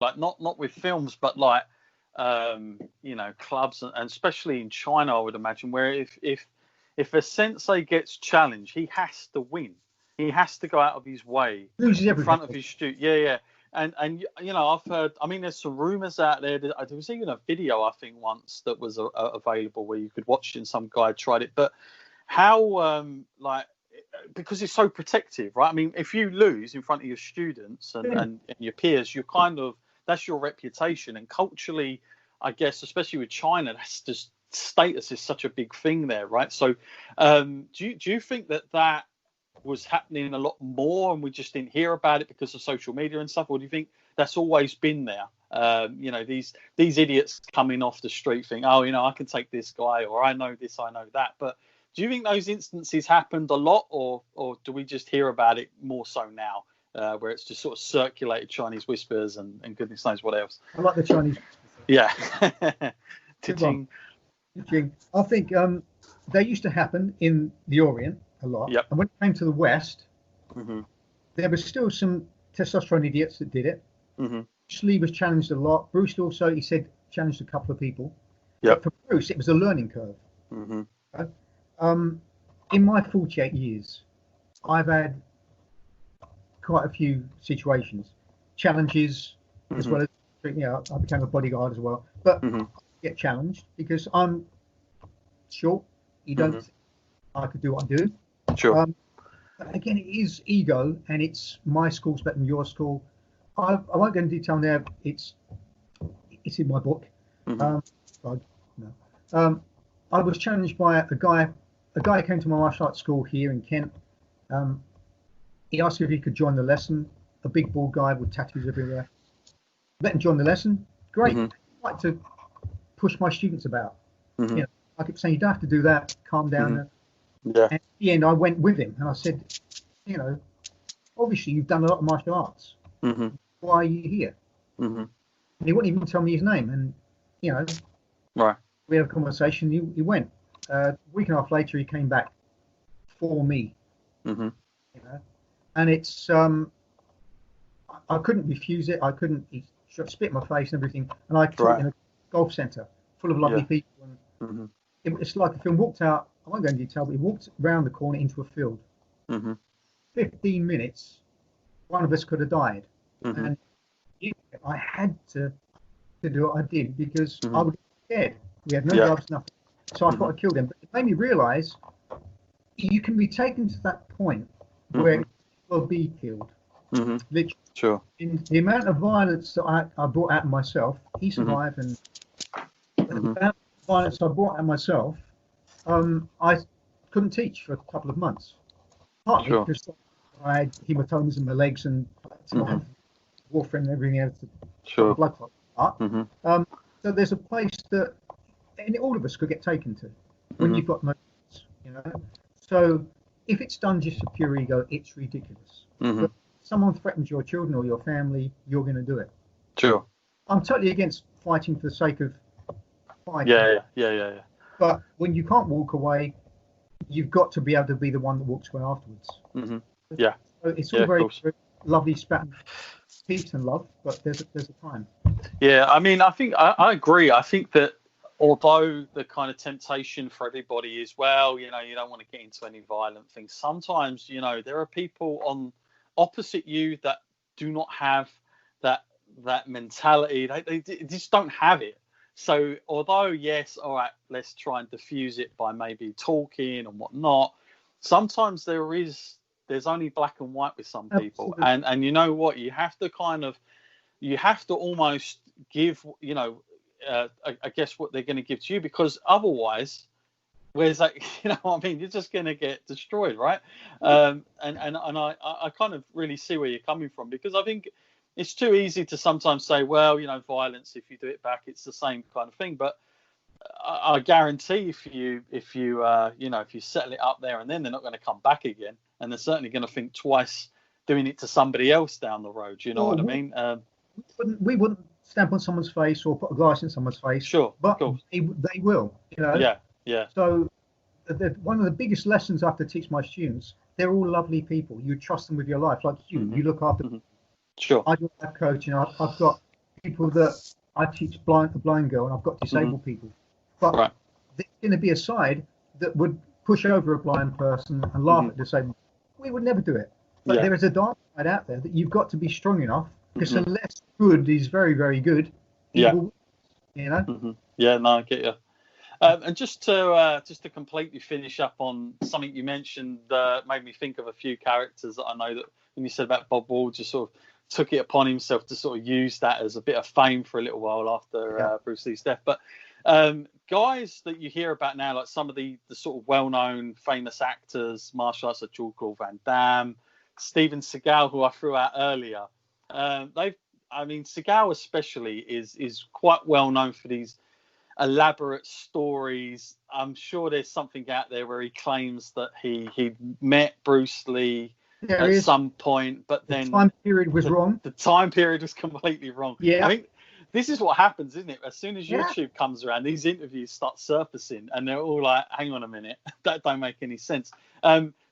like not with films, but like clubs, and especially in China, I would imagine, where if a sensei gets challenged, he has to win. He has to go out of his way in front of his student. Yeah. And I've heard. I mean, there's some rumors out there. There was even a video, I think, once that was available where you could watch it, and some guy tried it. But how because it's so protective, right? I mean, if you lose in front of your students and your peers, you're kind of, that's your reputation. And culturally, I guess, especially with China, that's just, status is such a big thing there, right? So do you think that was happening a lot more and we just didn't hear about it because of social media and stuff, or do you think that's always been there? These idiots coming off the street think, oh, I can take this guy, or I know this, I know that. But do you think those instances happened a lot, or do we just hear about it more so now, where it's just sort of circulated Chinese whispers and goodness knows what else? I like the Chinese whispers. Yeah. I think they used to happen in the Orient a lot. Yep. And when it came to the West, mm-hmm. there was still some testosterone idiots that did it. Mm-hmm. Bruce Lee was challenged a lot. Bruce Lee also, he said, challenged a couple of people. Yep. But for Bruce, it was a learning curve. Mm-hmm. In my 48 years, I've had quite a few situations, challenges, as well as, I became a bodyguard as well. But I get challenged because I'm short. You don't think I could do what I do. Sure. But again, it is ego, and it's my school's better than your school. I won't go into detail now. It's in my book. I was challenged by a guy. A guy came to my martial arts school here in Kent. He asked if he could join the lesson. A big bald guy with tattoos everywhere. Let him join the lesson. Great. I like to push my students about. I kept saying, you don't have to do that. Calm down. Yeah. And at the end, I went with him and I said, obviously you've done a lot of martial arts. Why are you here? And he wouldn't even tell me his name. And, right. We had a conversation. He went. A week and a half later, he came back for me. And it's I couldn't refuse it. I couldn't. He spit in my face and everything. And I taught in a golf centre full of lovely people. And it's like the film. Walked out. I won't go into detail, but he walked around the corner into a field. 15 minutes. One of us could have died. And I had to do what I did because I was scared. We had no gloves, nothing. So I thought I killed him. But it made me realise you can be taken to that point where you will be killed. Literally. Sure. In the amount of violence that I brought out of myself, he survived, and the amount of violence I brought out of myself, I couldn't teach for a couple of months. Partly because I had hematomas in my legs and warfarin and everything else. Blood clot. So there's a place that all of us could get taken to when you've got no, So if it's done just for pure ego, it's ridiculous. But if someone threatens your children or your family, you're going to do it. Sure. I'm totally against fighting for the sake of fighting. Yeah. But when you can't walk away, you've got to be able to be the one that walks away afterwards. Yeah. So it's all very lovely spat peace and love, but there's a time. Yeah, I mean, I think I agree. I think that although the kind of temptation for everybody is, well, you don't want to get into any violent things. Sometimes, there are people on opposite you that do not have that mentality. They just don't have it. So although, yes, all right, let's try and diffuse it by maybe talking and whatnot, sometimes there's only black and white with some people. Absolutely. And you know what? You have to almost give, I guess what they're going to give to you, because otherwise, where's that? What I mean? You're just going to get destroyed, right? And I kind of really see where you're coming from, because I think it's too easy to sometimes say, well, violence, if you do it back, it's the same kind of thing. But I guarantee if you settle it up there and then, they're not going to come back again, and they're certainly going to think twice doing it to somebody else down the road. You know what I mean? We wouldn't stamp on someone's face or put a glass in someone's face. Sure, but they will. Yeah. So one of the biggest lessons I have to teach my students, they're all lovely people. You trust them with your life, like you look after. Sure. I do life coaching. I've got people that I teach a blind girl, and I've got disabled people, but there's going to be a side that would push over a blind person and laugh at the disabled. We would never do it. But there is a dark side out there that you've got to be strong enough, because unless good is very, very good, evil, you know. Yeah, no, I get you. And just to completely finish up on something you mentioned, made me think of a few characters that I know that when you said about Bob Wall, just sort of took it upon himself to sort of use that as a bit of fame for a little while after Bruce Lee's death. But guys that you hear about now, like some of the sort of well-known famous actors, martial artists like Jean-Claude Van Damme, Steven Seagal, who I threw out earlier, Seagal especially is quite well known for these elaborate stories. I'm sure there's something out there where he claims that he met Bruce Lee at some point, but then the time period was wrong. The time period was completely wrong. Yeah, I think this is what happens, isn't it? As soon as YouTube comes around, these interviews start surfacing, and they're all like, "Hang on a minute, that don't make any sense."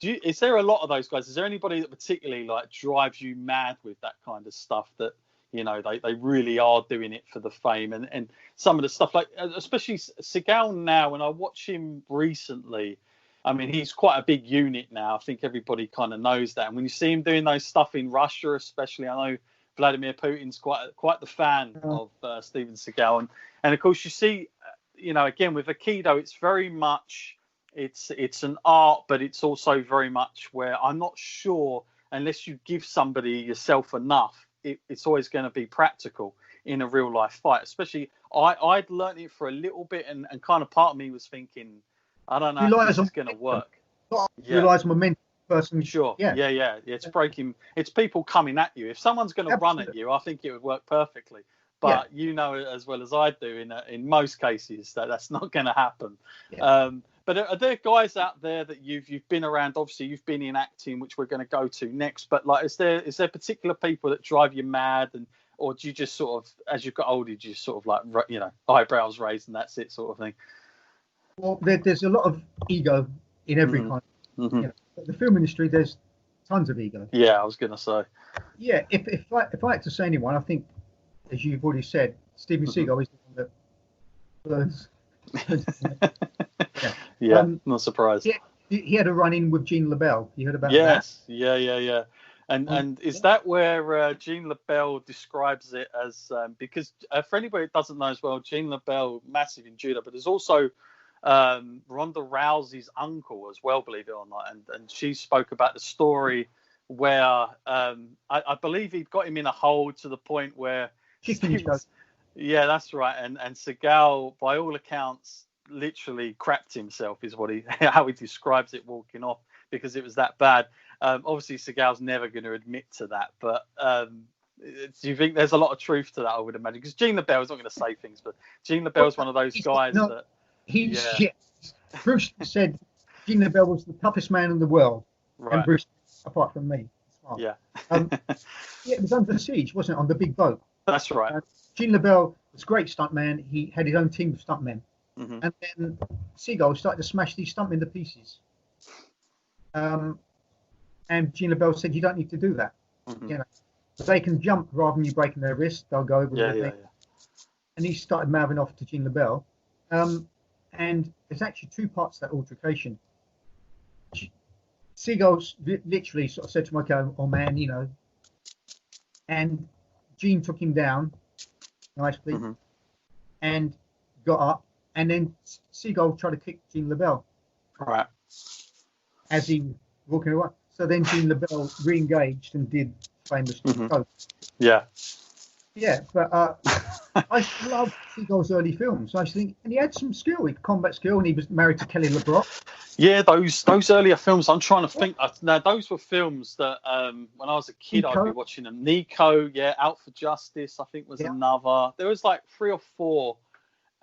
Is there a lot of those guys? Is there anybody that particularly like drives you mad with that kind of stuff, that you know they really are doing it for the fame? And some of the stuff, like especially Seagal now, when I watch him recently, I mean, he's quite a big unit now. I think everybody kind of knows that. And when you see him doing those stuff in Russia, especially, I know Vladimir Putin's quite the fan of Steven Seagal. And of course, you see, again, with Aikido, it's very much, it's an art, but it's also very much where I'm not sure, unless you give somebody yourself enough, it's always going to be practical in a real life fight. Especially, I'd learned it for a little bit, and kind of part of me was thinking, I don't know if this is going to work. Relies on momentum. Person. Sure. Yeah. It's breaking. It's people coming at you. If someone's going to run at you, I think it would work perfectly. But you know as well as I do, in most cases, that's not going to happen. Yeah. But are there guys out there that you've been around? Obviously, you've been in acting, which we're going to go to next. But like, is there particular people that drive you mad, or do you just sort of, as you've got older, you just sort of like, eyebrows raised and that's it sort of thing? Well, there's a lot of ego in every kind. The film industry, there's tons of ego. Yeah, I was going to say. Yeah, if I had to say anyone, I think, as you've already said, Steven Seagal is the one that burns. Not surprised. He had a run-in with Gene LeBell. You heard about that? Yes, yeah. And is that where Gene LeBell describes it as, because for anybody that doesn't know as well, Gene LeBell, massive in Judo, but there's also Ronda Rousey's uncle as well, believe it or not, and she spoke about the story where I believe he'd got him in a hole to the point where yeah, that's right, and Seagal, by all accounts, literally crapped himself, is how he describes it, walking off, because it was that bad. Obviously Seagal's never going to admit to that, but do you think there's a lot of truth to that? I would imagine, because Gene LeBell's not going to say things, but Gene LeBell's one of those guys that Bruce said Gene LeBell was the toughest man in the world, and Bruce, apart from me. Smart. It was Under Siege, wasn't it, on the big boat? That's right. Gene LeBell was a great stuntman. He had his own team of stuntmen, and then Seagal started to smash these stuntmen to pieces. And Gene LeBell said, "You don't need to do that. They can jump rather than you breaking their wrist. They'll go over." And he started mouthing off to Gene LeBell. And there's actually two parts to that altercation. Seagal literally sort of said to Michael, "Oh man, and Gene took him down nicely and got up, and then Seagal tried to kick Gene LeBell as he was walking away. So then Gene LeBell re-engaged and did famous but I love Seagal's early films. I think, and he had some skill, combat skill, and he was married to Kelly LeBrock. Yeah, those earlier films. I'm trying to think. Now, those were films that when I was a kid, I'd be watching them. Nico, Out for Justice, I think was another. There was like 3 or 4,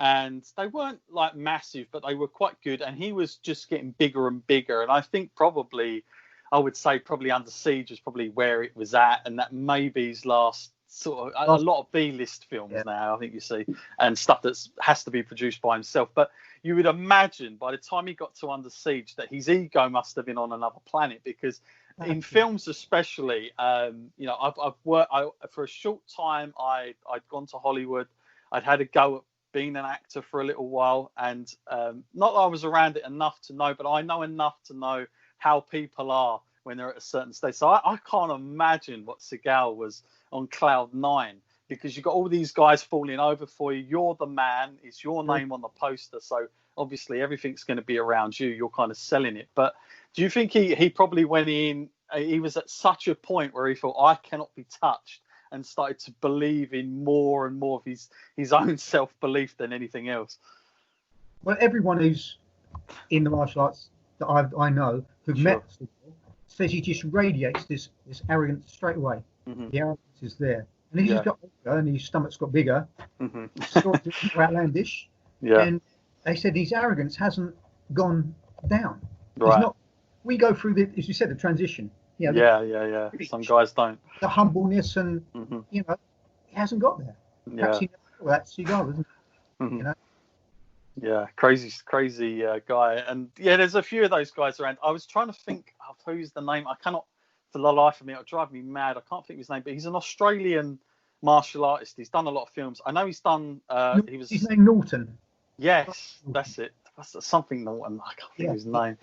and they weren't like massive, but they were quite good. And he was just getting bigger and bigger. And I think I would say Under Siege was probably where it was at, and that maybe his last sort of a lot of B-list films now, I think you see, and stuff that has to be produced by himself. But you would imagine by the time he got to Under Siege that his ego must have been on another planet, because in films especially, you know, I've worked for a short time. I'd gone to Hollywood. I'd had a go at being an actor for a little while, and not that I was around it enough to know, but I know enough to know how people are when they're at a certain stage. So I can't imagine what Seagal was on cloud nine, because you've got all these guys falling over for you. You're the man. It's your name on the poster. So obviously everything's going to be around you. You're kind of selling it. But do you think he probably went in, he was at such a point where he thought, I cannot be touched, and started to believe in more and more of his own self-belief than anything else? Well, everyone who's in the martial arts that I know who've met Seagal says he just radiates this arrogance straight away. The arrogance is there. And he's got older and his stomach's got bigger, sort of outlandish. And they said his arrogance hasn't gone down. Right. We go through as you said, the transition. You know, Some guys don't. The humbleness and, you know, he hasn't got there. Perhaps he never that Seagal, isn't it? You know? Yeah, crazy guy. And there's a few of those guys around. I was trying to think of who's the name. I cannot, for the life of me, it'll drive me mad. I can't think of his name, but he's an Australian martial artist. He's done a lot of films. I know he's done. His name Norton. Yes, that's it. That's something Norton. I can't think of his name.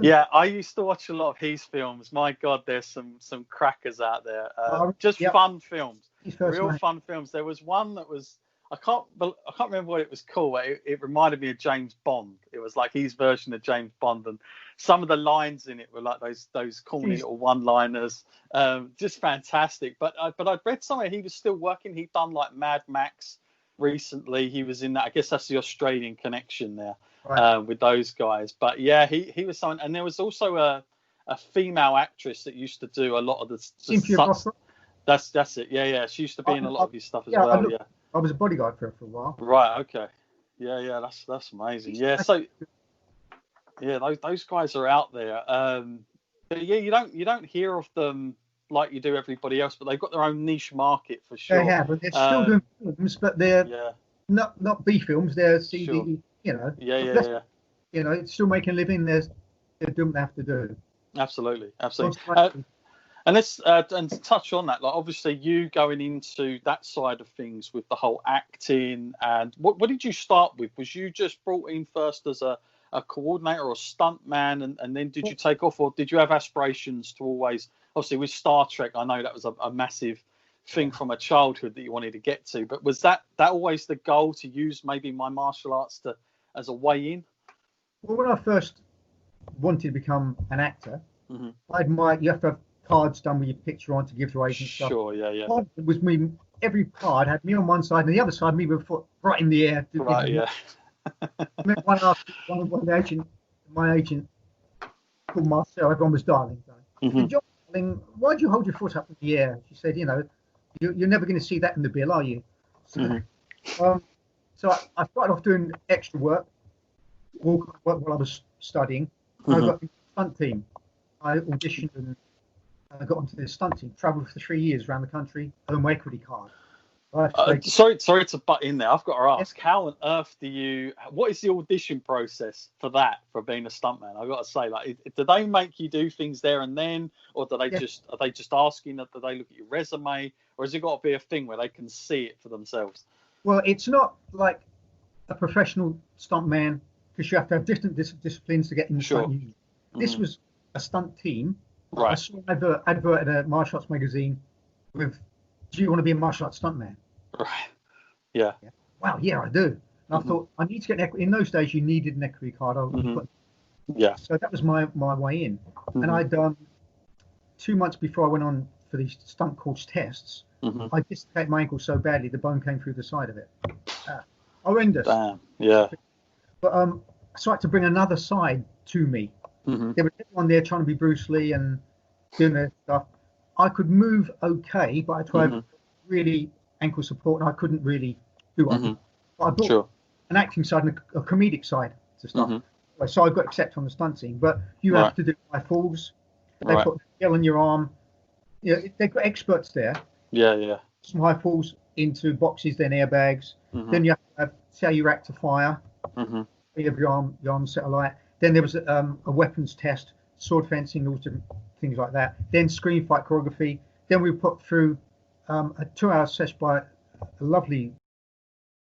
Yeah, I used to watch a lot of his films. My God, there's some crackers out there. Just fun films, real fun films. There was one that was. I can't remember what it was called. It reminded me of James Bond. It was like his version of James Bond, and some of the lines in it were like those corny little one-liners. Just fantastic. But I'd read somewhere he was still working. He'd done like Mad Max recently. He was in that. I guess that's the Australian connection there with those guys. But yeah, he was someone. And there was also a female actress that used to do a lot of the that's it. Yeah. She used to be in a lot of his stuff as well. I was a bodyguard for her for a while. Right. Okay. Yeah. That's amazing. Yeah. So those guys are out there. But yeah, you don't hear of them like you do everybody else, but they've got their own niche market for sure. They have, but they're still doing films, but they're not B films. They're CD. Sure. You know. Yeah. You know, it's still making a living. They're doing what they have to do. Absolutely. And let's and to touch on that, like obviously you going into that side of things with the whole acting, and what did you start with? Was you just brought in first as a coordinator or stunt man, and then did you take off, or did you have aspirations to always, obviously with Star Trek, I know that was a massive thing from a childhood that you wanted to get to, but was that always the goal, to use maybe my martial arts as a way in? Well, when I first wanted to become an actor, you have to have cards done with your picture on to give to agents. Sure, yeah. It was me. Every card had me on one side, and the other side me with a foot right in the air. Right, yeah. My agent called Marcel. Everyone was darling. Darling, why do you hold your foot up in the air? She said, you know, you're never going to see that in the bill, are you? So, so I started off doing extra work while I was studying. I got in the stunt team. I auditioned and I got onto the stunt team. Travelled for 3 years around the country. Earned my equity card. Sorry to butt in there. I've got to ask, how on earth what is the audition process for being a stuntman? I've got to say, like, do they make you do things there and then, or are they just asking that they look at your resume, or has it got to be a thing where they can see it for themselves? Well, it's not like a professional stuntman, because you have to have different disciplines to get in the stunt unit. This was a stunt team. Right. I saw an advert in a martial arts magazine with, do you want to be a martial arts stuntman? Right. Yeah. Wow, yeah, I do. And I thought, I need to get an equity. In those days, you needed an equity card. So that was my way in. And I'd 2 months before I went on for these stunt course tests, I dislocated my ankle so badly, the bone came through the side of it. Horrendous. Damn, yeah. But so I had to bring another side to me. There was everyone there trying to be Bruce Lee and doing their stuff. I could move okay, but I tried really ankle support, and I couldn't really do what I brought an acting side and a comedic side to stuff. So I got accepted on the stunt team, but you have to do high falls. They put a gel on your arm. You know, they've got experts there. Yeah. Some high falls into boxes, then airbags. Then you have to see how you react to fire. You have your arm set alight. Then there was a weapons test, sword fencing, all different things like that. Then screen fight choreography. Then we put through a 2-hour session by a lovely